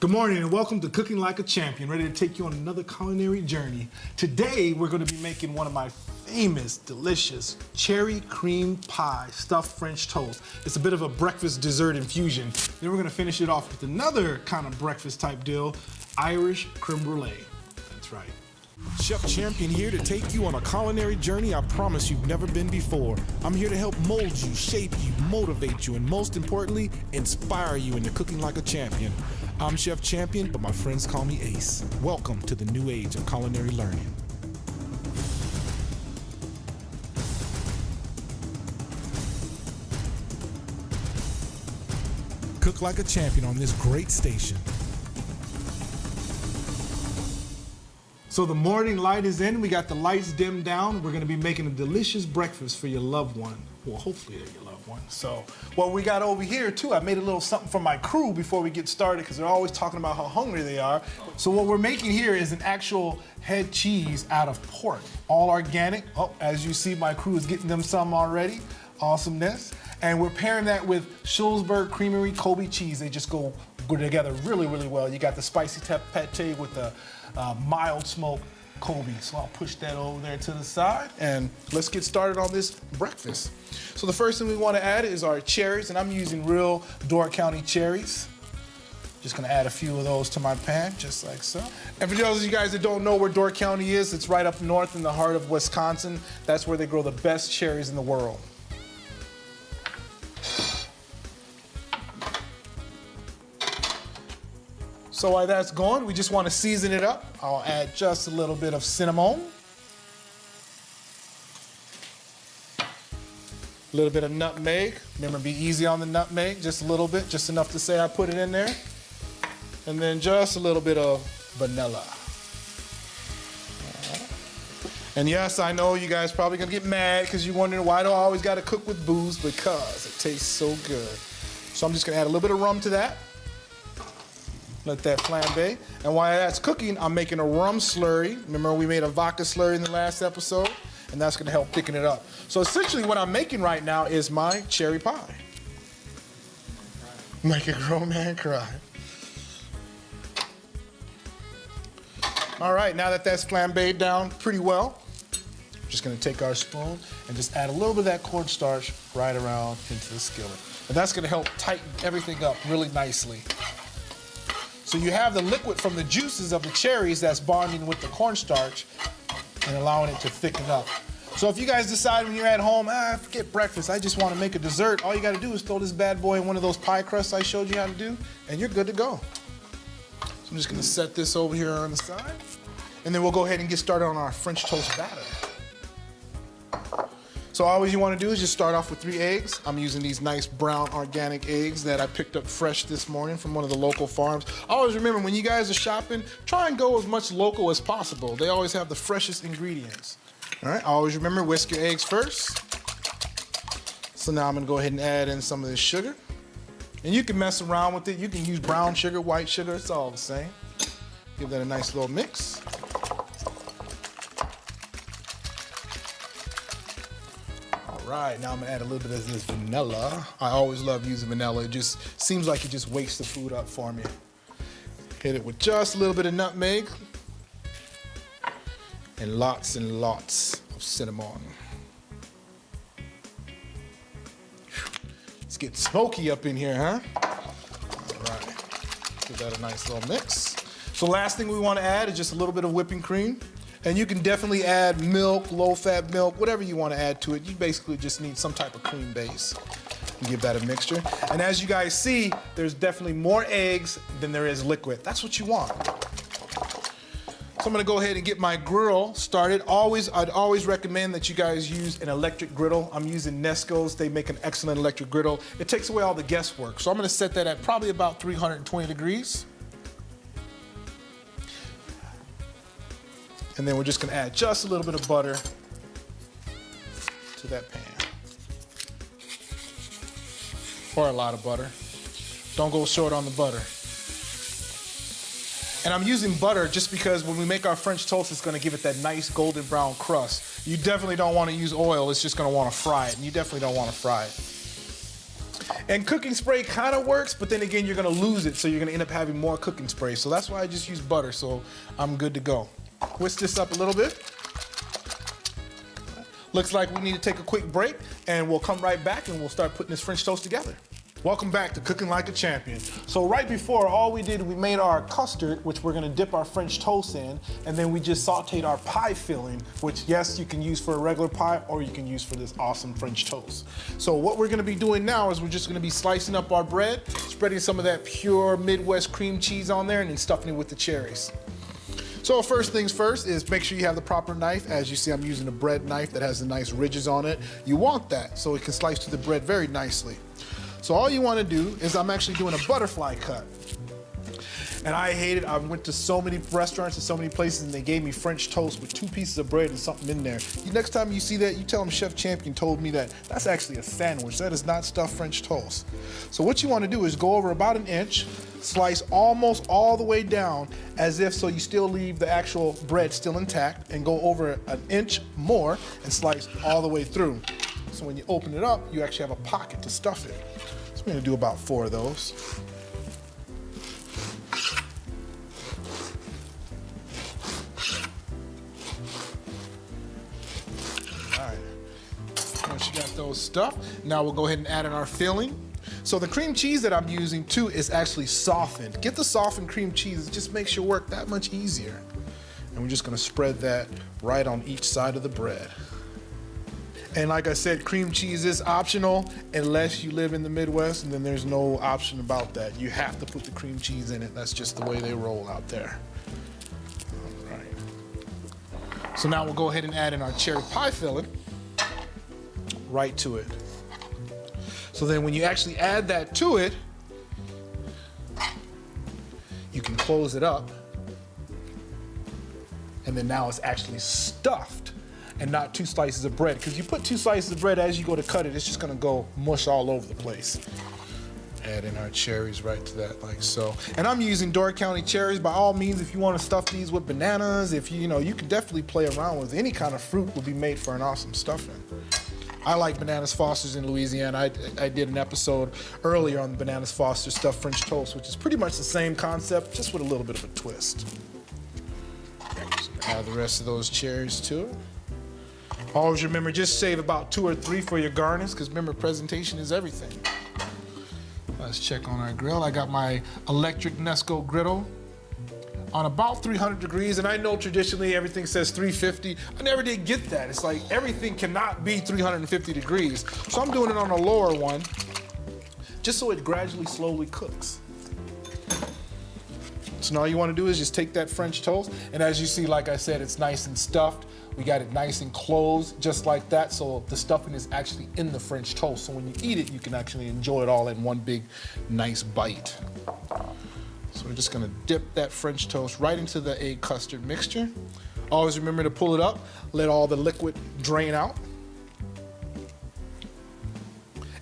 Good morning and welcome to Cooking Like a Champion, ready to take you on another culinary journey. Today we're going to be making one of my famous, delicious cherry cream pie stuffed French toast. It's a bit of a breakfast dessert infusion. Then we're going to finish it off with another kind of breakfast type deal, Irish creme brulee. That's right. Chef Champion here to take you on a culinary journey I promise you've never been before. I'm here to help mold you, shape you, motivate you, and most importantly, inspire you into cooking like a champion. I'm Chef Champion, but my friends call me Ace. Welcome to the new age of culinary learning. Cook like a champion on this great station. So the morning light is in, we got the lights dimmed down. We're gonna be making a delicious breakfast for your loved one. Well, hopefully they're your loved one. So what we got over here too, I made a little something for my crew before we get started because they're always talking about how hungry they are. So what we're making here is an actual head cheese out of pork, all organic. Oh, as you see, my crew is getting them some already. Awesomeness. And we're pairing that with Schulzberg Creamery Kobe cheese. They just go together really, really well. You got the spicy pate with the mild smoke Kobe. So I'll push that over there to the side and let's get started on this breakfast. So the first thing we want to add is our cherries, and I'm using real Door County cherries. Just gonna add a few of those to my pan, just like so. And for those of you guys that don't know where Door County is, it's right up north in the heart of Wisconsin. That's where they grow the best cherries in the world. So while that's going, we just want to season it up. I'll add just a little bit of cinnamon. A little bit of nutmeg. Remember, be easy on the nutmeg, just a little bit, just enough to say I put it in there. And then just a little bit of vanilla. And yes, I know you guys probably gonna get mad because you're wondering why do I always gotta cook with booze? Because it tastes so good. So I'm just gonna add a little bit of rum to that. Let that flambe. And while that's cooking, I'm making a rum slurry. Remember we made a vodka slurry in the last episode? And that's gonna help thicken it up. So essentially what I'm making right now is my cherry pie. Make a grown man cry. All right, now that that's flambéed down pretty well, I'm just gonna take our spoon and just add a little bit of that cornstarch right around into the skillet. And that's gonna help tighten everything up really nicely. So you have the liquid from the juices of the cherries that's bonding with the cornstarch and allowing it to thicken up. So if you guys decide when you're at home, forget breakfast, I just want to make a dessert, all you got to do is throw this bad boy in one of those pie crusts I showed you how to do, and you're good to go. So I'm just going to set this over here on the side, and then we'll go ahead and get started on our French toast batter. So all you want to do is just start off with 3 eggs. I'm using these nice brown organic eggs that I picked up fresh this morning from one of the local farms. Always remember, when you guys are shopping, try and go as much local as possible. They always have the freshest ingredients. All right, always remember, whisk your eggs first. So now I'm gonna go ahead and add in some of this sugar. And you can mess around with it. You can use brown sugar, white sugar, it's all the same. Give that a nice little mix. Right, now I'm gonna add a little bit of this vanilla. I always love using vanilla. It just seems like it just wakes the food up for me. Hit it with just a little bit of nutmeg and lots of cinnamon. It's getting smoky up in here, huh? All right, give that a nice little mix. So last thing we want to add is just a little bit of whipping cream. And you can definitely add milk, low-fat milk, whatever you want to add to it. You basically just need some type of cream base. And give that a mixture. And as you guys see, there's definitely more eggs than there is liquid. That's what you want. So I'm gonna go ahead and get my griddle started. I'd always recommend that you guys use an electric griddle. I'm using Nesco's. They make an excellent electric griddle. It takes away all the guesswork. So I'm gonna set that at probably about 320 degrees. And then we're just gonna add just a little bit of butter to that pan. Or a lot of butter. Don't go short on the butter. And I'm using butter just because when we make our French toast, it's gonna give it that nice golden brown crust. You definitely don't wanna use oil, it's just gonna wanna fry it, and you definitely don't wanna fry it. And cooking spray kind of works, but then again, you're gonna lose it, so you're gonna end up having more cooking spray. So that's why I just use butter, so I'm good to go. Whisk this up a little bit. Looks like we need to take a quick break, and we'll come right back and we'll start putting this French toast together. Welcome back to Cooking Like a Champion. So right before, all we did, we made our custard, which we're gonna dip our French toast in, and then we just sauteed our pie filling, which yes, you can use for a regular pie, or you can use for this awesome French toast. So what we're gonna be doing now is we're just gonna be slicing up our bread, spreading some of that pure Midwest cream cheese on there, and then stuffing it with the cherries. So first things first is make sure you have the proper knife. As you see, I'm using a bread knife that has the nice ridges on it. You want that so it can slice through the bread very nicely. So all you want to do is I'm actually doing a butterfly cut. And I hate it. I went to so many restaurants and so many places and they gave me French toast with 2 pieces of bread and something in there. Next time you see that, you tell them Chef Champion told me that that's actually a sandwich. That is not stuffed French toast. So what you want to do is go over about 1 inch, slice almost all the way down as if so you still leave the actual bread still intact, and go over 1 inch more and slice all the way through. So when you open it up, you actually have a pocket to stuff it. So I'm gonna do about 4 of those. All right, once you got those stuffed, now we'll go ahead and add in our filling. So the cream cheese that I'm using too is actually softened. Get the softened cream cheese, it just makes your work that much easier. And we're just gonna spread that right on each side of the bread. And like I said, cream cheese is optional unless you live in the Midwest, and then there's no option about that. You have to put the cream cheese in it. That's just the way they roll out there. All right. So now we'll go ahead and add in our cherry pie filling right to it. So then when you actually add that to it, you can close it up, and then now it's actually stuffed and not 2 slices of bread. Because you put 2 slices of bread, as you go to cut it, it's just gonna go mush all over the place. Add in our cherries right to that, like so. And I'm using Door County cherries. By all means, if you wanna stuff these with bananas, if you know, you can definitely play around with any kind of fruit will be made for an awesome stuffing. I like Bananas Foster's in Louisiana. I did an episode earlier on Bananas Foster's stuffed French toast, which is pretty much the same concept, just with a little bit of a twist. So add the rest of those cherries to it. Always remember, just save about 2 or 3 for your garnish, because remember, presentation is everything. Let's check on our grill. I got my electric Nesco griddle on about 300 degrees, and I know traditionally everything says 350. I never did get that. It's like everything cannot be 350 degrees. So I'm doing it on a lower one, just so it gradually, slowly cooks. So now all you want to do is just take that French toast, and as you see, like I said, it's nice and stuffed. We got it nice and closed, just like that, so the stuffing is actually in the French toast. So when you eat it, you can actually enjoy it all in one big, nice bite. So we're just gonna dip that French toast right into the egg custard mixture. Always remember to pull it up, let all the liquid drain out.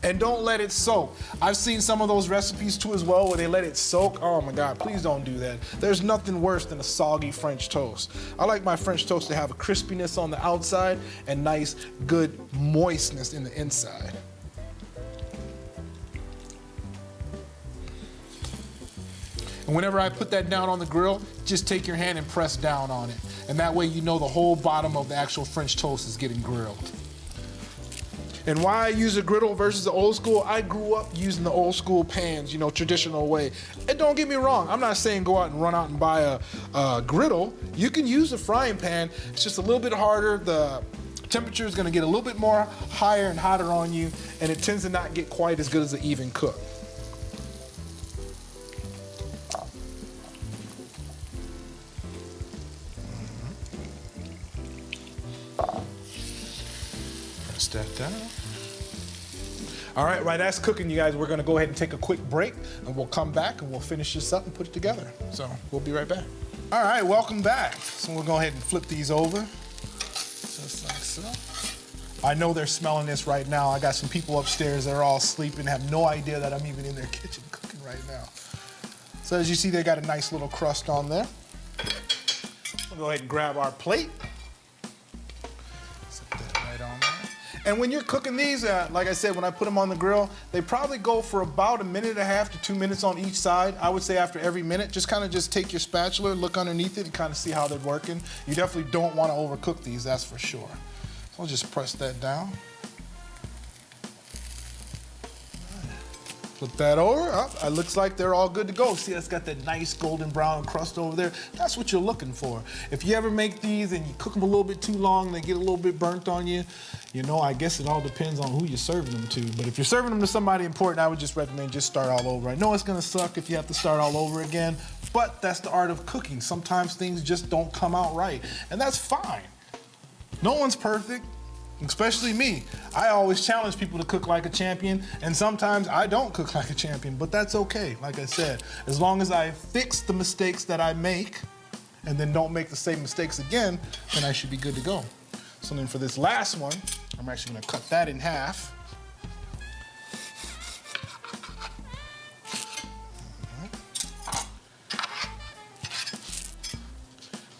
And don't let it soak. I've seen some of those recipes too as well where they let it soak. Oh my God, please don't do that. There's nothing worse than a soggy French toast. I like my French toast to have a crispiness on the outside and nice, good moistness in the inside. And whenever I put that down on the grill, just take your hand and press down on it. And that way you know the whole bottom of the actual French toast is getting grilled. And why I use a griddle versus the old school, I grew up using the old school pans, you know, traditional way. And don't get me wrong, I'm not saying go out and run out and buy a griddle. You can use a frying pan. It's just a little bit harder. The temperature is gonna get a little bit more higher and hotter on you, and it tends to not get quite as good as an even cook. Press that down. All right, while that's cooking, you guys, we're gonna go ahead and take a quick break, and we'll come back and we'll finish this up and put it together. So we'll be right back. All right, welcome back. So we'll go ahead and flip these over, just like so. I know they're smelling this right now. I got some people upstairs that are all sleeping, have no idea that I'm even in their kitchen cooking right now. So as you see, they got a nice little crust on there. We'll go ahead and grab our plate. Set that right on there. And when you're cooking these, like I said, when I put them on the grill, they probably go for about 1.5 to 2 minutes on each side. I would say after every minute, just kind of just take your spatula, look underneath it, and kind of see how they're working. You definitely don't want to overcook these, that's for sure. So I'll just press that down. Flip that over. Oh, it looks like they're all good to go. See, that's got that nice golden brown crust over there. That's what you're looking for. If you ever make these and you cook them a little bit too long, they get a little bit burnt on you, you know, I guess it all depends on who you're serving them to. But if you're serving them to somebody important, I would just recommend just start all over. I know it's gonna suck if you have to start all over again, but that's the art of cooking. Sometimes things just don't come out right, and that's fine. No one's perfect. Especially me. I always challenge people to cook like a champion, and sometimes I don't cook like a champion, but that's okay. Like I said, as long as I fix the mistakes that I make and then don't make the same mistakes again, then I should be good to go. So then for this last one, I'm actually gonna cut that in half.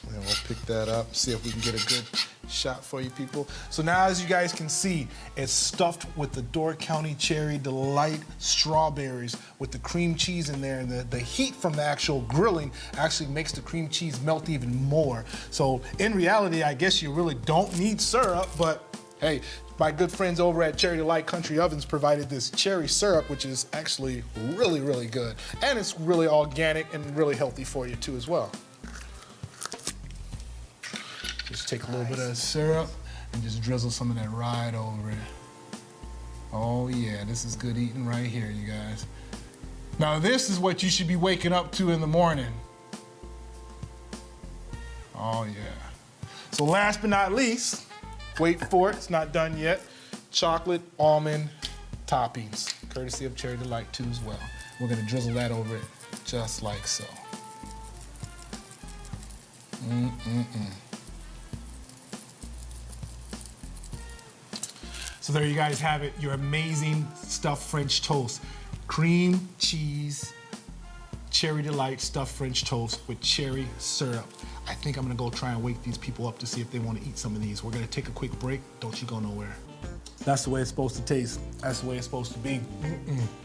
And then we'll pick that up, see if we can get a good shot for you people. So now, as you guys can see, it's stuffed with the Door County Cherry Delight strawberries with the cream cheese in there, and the heat from the actual grilling actually makes the cream cheese melt even more. So in reality, I guess you really don't need syrup, but hey, my good friends over at Cherry Delight Country Ovens provided this cherry syrup, which is actually really, really good. And it's really organic and really healthy for you too as well. Just take a little bit of syrup and just drizzle some of that right over it. Oh yeah, this is good eating right here, you guys. Now this is what you should be waking up to in the morning. Oh yeah. So last but not least, wait for it, it's not done yet, chocolate almond toppings, courtesy of Cherry Delight too as well. We're gonna drizzle that over it just like so. So there you guys have it, your amazing stuffed French toast. Cream cheese, Cherry Delight stuffed French toast with cherry syrup. I think I'm gonna go try and wake these people up to see if they wanna eat some of these. We're gonna take a quick break, don't you go nowhere. That's the way it's supposed to taste. That's the way it's supposed to be.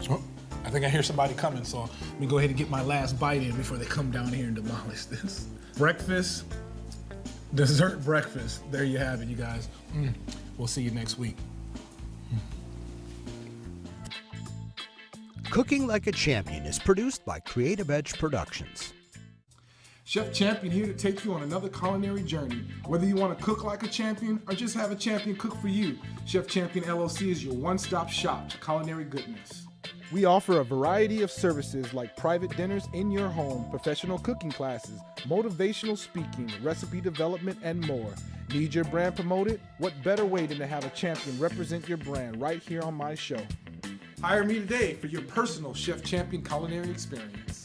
Oh, I think I hear somebody coming, so let me go ahead and get my last bite in before they come down here and demolish this. Breakfast, dessert breakfast. There you have it, you guys. We'll see you next week. Cooking Like a Champion is produced by Creative Edge Productions. Chef Champion here to take you on another culinary journey. Whether you want to cook like a champion or just have a champion cook for you, Chef Champion LLC is your one-stop shop to culinary goodness. We offer a variety of services like private dinners in your home, professional cooking classes, motivational speaking, recipe development, and more. Need your brand promoted? What better way than to have a champion represent your brand right here on my show? Hire me today for your personal Chef Champion culinary experience.